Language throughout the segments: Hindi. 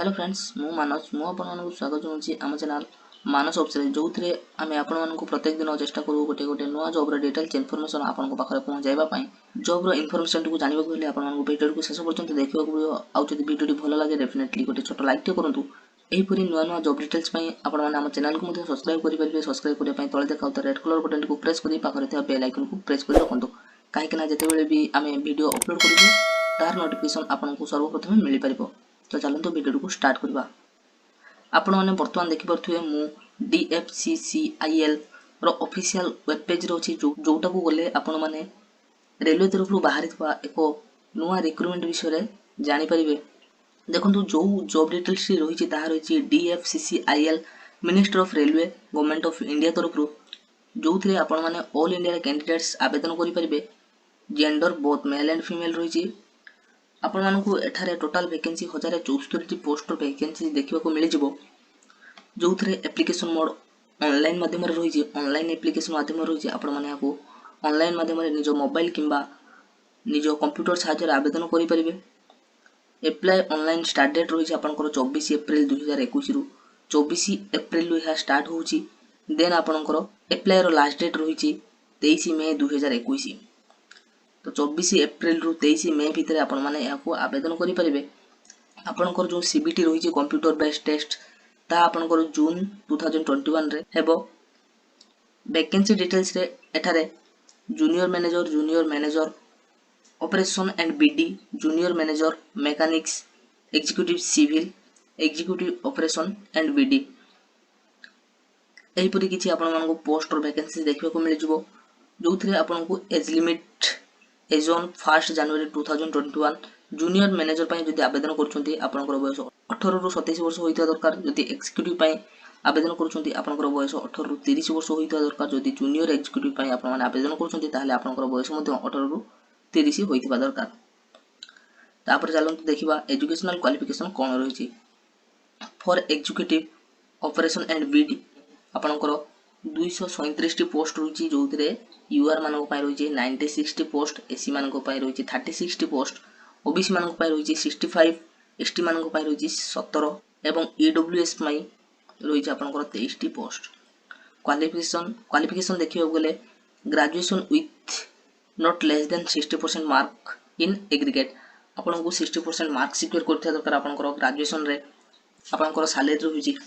हेलो फ्रेंड्स मु मानस मु आपन स्वागत जनाऊँ आम चैनल मानस ऑफिस जो थे आम आपण प्रत्येक दिन चेष्टा करूँ गोटे गोटे नुआ जॉब डिटेल्स इनफॉरमेशन आपन पाखे पहुँचाइबा जॉब इनफॉरमेशन को जानवा हेल्ले आपको वीडियो को शेष पर्यंत देखा आउ वीडियो भल लगे डेफिनेटली गोटे छोट लाइक टे करूँ यहीपरी नुआ नुआ जॉब डिटेल्स आम चैनल को सब्सक्राइब करेंगे। सब्सक्राइब करने तले देखा रेड कलर बटन को प्रेस कर पाखे बेल आइकन को प्रेस कर रखुँ कहीं जिते भी आम वीडियो अपलोड करूँ तार नोटिफिकेशन आपको सर्वप्रथम मिल पार। तो चलते वीडियो को स्टार्ट करवा। आपण मैंने बर्तमान देखिपे मु DFCCIL रो ऑफिशियल वेब पेज रो अछि जोटा को गले आपण माने रेलवे तरफ बाहर एक नुआ रिक्रुटमेंट विषय जानि परिबे। देखंतु जो जॉब डिटेल्स रही रही DFCCIL minister of railway government of India तरफ जो थे आपण माने ऑल इंडिया कैंडिडेट्स आवेदन करि परिबे। Gender both male and female रही आपण मानकु एठारे टोटल वैकेंसी 1074 पोस्ट वैकेंसी देखिबा मिल जिवो जो थे एप्लिकेशन मोड ऑनलाइन माध्यम रे रही ऑनलाइन एप्लिकेशन माध्यम रही आपण माने याको ऑनलाइन माध्यम रे निजो मोबाइल किंबा निजो कंप्यूटर सहायता रे आवेदन करि परिबे। अप्लाई ऑनलाइन स्टार्ट डेट रही आपनकर 24 अप्रैल 2021 रु 24 अप्रैल रु यह स्टार्ट होउची। देन आपनकर अप्लाई रो लास्ट डेट रही 23 मई 2021। तो 24 अप्रैल रु 23 मई भितर आपण माने याको आवेदन करि परिबे। आपनकर जो सीबीटी रही कंप्यूटर बेस्ड टेस्ट ता आपनकर जून 2021 रे हेबो। वैकेंसी डिटेल्स रे एठारे junior manager operation and BD junior manager mechanics executive civil executive operation and BD एहीपरि किछि आपण मानको पोस्ट और वैकेंसी देखिबा को मिल जिवो जो थे आपनको age limit age on 1 January 2021 junior manager पई जदि आवेदन करछंती आपनकर बयस 18 रु 27 वर्ष होइता दरकार। जदि एग्जीक्यूटिव पई आवेदन करछंती आपनकर बयस 18 रु 30 वर्ष होइता दरकार। जदि जूनियर एग्जीक्यूटिव पई आपन माने आवेदन करछंती ताले आपनकर बयस मध्य 18 रु 30 होइता दरकार। तापर चलंतु देखिबा एजुकेशनल क्वालिफिकेशन कोन रहिछि for executive operation and BD आपनकर 237 टी पोस्ट रही जो यूआर मानक पाई रही 96 पोस्ट एसी मानक पाई रही 36 टी पोस्ट ओबीसी मानक पाई रही 65 एसटी मानक पाई रही 17 एवं ईडब्ल्यूएस पाई रही आपनकर 23 टी पोस्ट। क्वालिफिकेशन देखियो गले graduation with not less than 60% mark in aggregate आपनको 60% मार्क सिक्योर करथिया दरकार। आपनकर ग्रेजुएशन रे आपनकर सैलरी रही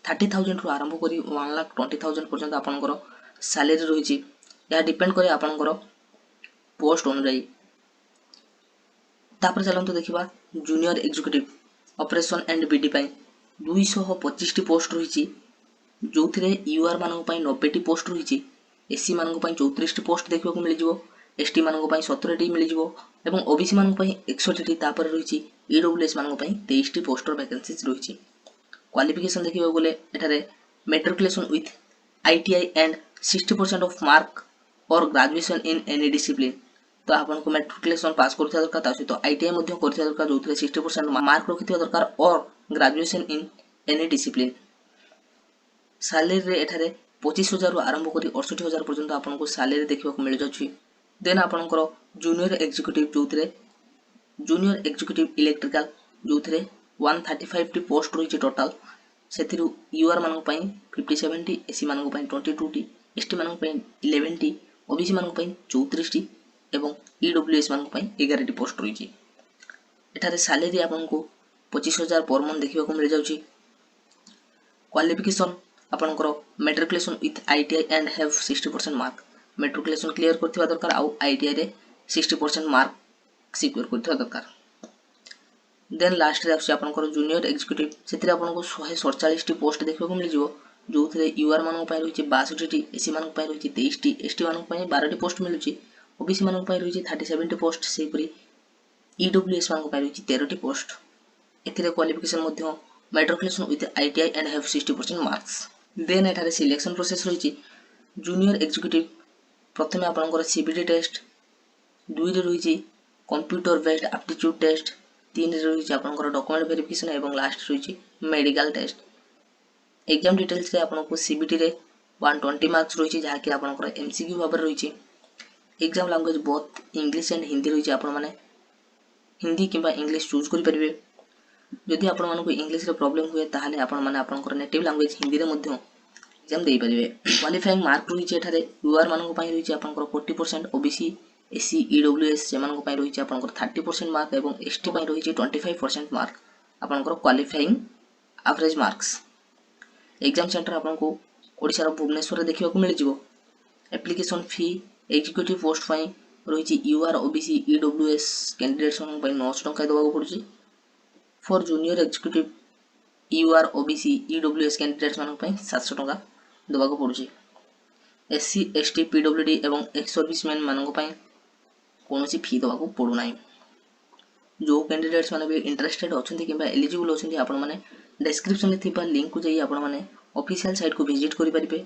30,000 रु आरंभ करी 1,20,000 पर्यंत आपनकर सैलरी रही या डिपेंड करे आपनकर पोस्ट अनुसार। तापर चलंतु देखिबा junior executive operation and BD पई 225 टी पोस्ट रही जो थे यूआर मानक पई 90 टी पोस्ट रही एसी मानक पई 34 टी पोस्ट देखिबा को मिल जिवो एसटी मानक पई 17 टी मिल जिवो एवं ओबीसी मानक पई 61 टी तापर रही ईडब्ल्यूएस मानक पई 23 टी पोस्ट वैकेंसीज रही। क्वालिफिकेशन देखिबा गले एठारे matriculation with ITI and 60% of mark और ग्रेजुएशन इन एनी डिसिप्लिन तो आपनको मैट्रिकुलेशन पास करथिया दरकार ता सहित आईटीआई मध्ये करथिया दरकार जो 60% मार्क रखिथिया दरकार और graduation in any discipline. Salary रे एठारे 25,000 रु आरंभ करी 68,000 पर्यंत आपनको सैलरी देखिबा को मिल जाछि। देन आपनकर जूनियर एग्जीक्यूटिव जो थे जूनियर एग्जीक्यूटिव इलेक्ट्रिकल जो थे 135 टी पोस्ट रही टोटाल से यूआर मानक पई 57 टी एसी मानक पई 22 टी एसटी मानक पई 11 टी ओबीसी मानक पई 34 टी एवं ईडब्ल्यूएस मानक पई 11 टी पोस्ट रही। एठारे सैलरी आपनको 25,000 पर मंथ देखिबा को मिल जाउची। क्वालिफिकेशन आपनकर matriculation with ITI and have 60% mark matriculation clear करथिबा दरकार आ आईटीआई रे 60% मार्क सिक्योर करथिबा दरकार। देन लास्ट रे आछि आपनकर जूनियर एग्जीक्यूटिव सेतिर आपनको 147 टी पोस्ट देखबा को मिल जिवो जो थे यूआर मानक पई रही 62 टी एसी मानक पई रही 23 टी एसटी मानक पई 12 टी पोस्ट मिलुची ओबीसी मानक पई रही 37 टी पोस्ट सेपरी ईडब्ल्यूएस मानक पई रही 13 टी पोस्ट। एथिरे क्वालिफिकेशन मध्य matriculation with ITI and have 60% marks. Then एठारे सिलेक्शन प्रोसेस रही जूनियर एग्जीक्यूटिव प्रथमे आपनकर सीबीटी टेस्ट 2 रे रही कंप्यूटर बेस्ड एप्टीट्यूड टेस्ट 3 रे रही आपनकर डॉक्यूमेंट वेरिफिकेशन एवं लास्ट रही मेडिकल टेस्ट। एग्जाम डिटेल्स रे आपनको सीबीटी रे 120 मार्क्स रही जहा कि आपनकर एमसीक्यू भाबर रही। Exam language both English and Hindi रही आपण माने हिंदी किंबा इंग्लिश चूज करि परिबे। जदि आपण मानक इंग्लिश रे प्रॉब्लम हुए ताहाले आपण माने आपनकर नेटिव लैंग्वेज हिंदी रे मध्य एग्जाम दे परिबे। क्वालिफाइंग मार्क रही एठारे यूआर मानक पई रही आपनकर 40%, ओबीसी एससी ईडब्ल्यूएस से मानक पई रही आपनकर 30% मार्क एवं एसटी पई रही 25% मार्क आपनकर qualifying average marks. Exam center आपनको ओडिसा रो भुवनेश्वर रे देखिबा को मिल जिवो। एप्लिकेशन फी एग्जीक्यूटिव पोस्ट पई रही यूआर ओबीसी ईडब्ल्यूएस कैंडिडेट्स मानक पई 900 टंका देबाको पड़ुची। For junior executive UR OBC EWS candidates मानक पई 700 टंका देबाको पड़ुची। एससी एसटी पीडब्ल्यूडी एवं एक्स सर्विसमैन मानक पई कोनोसी फी देबाको पड़ु नाही। जो कैंडिडेट्स माने भी इंटरेस्टेड अछंती किबा एलिजिबल अछंती आपण माने डिस्क्रिप्शन रे थिबा लिंक को जाई आपण माने ऑफिशियल साइट को विजिट करि परिबे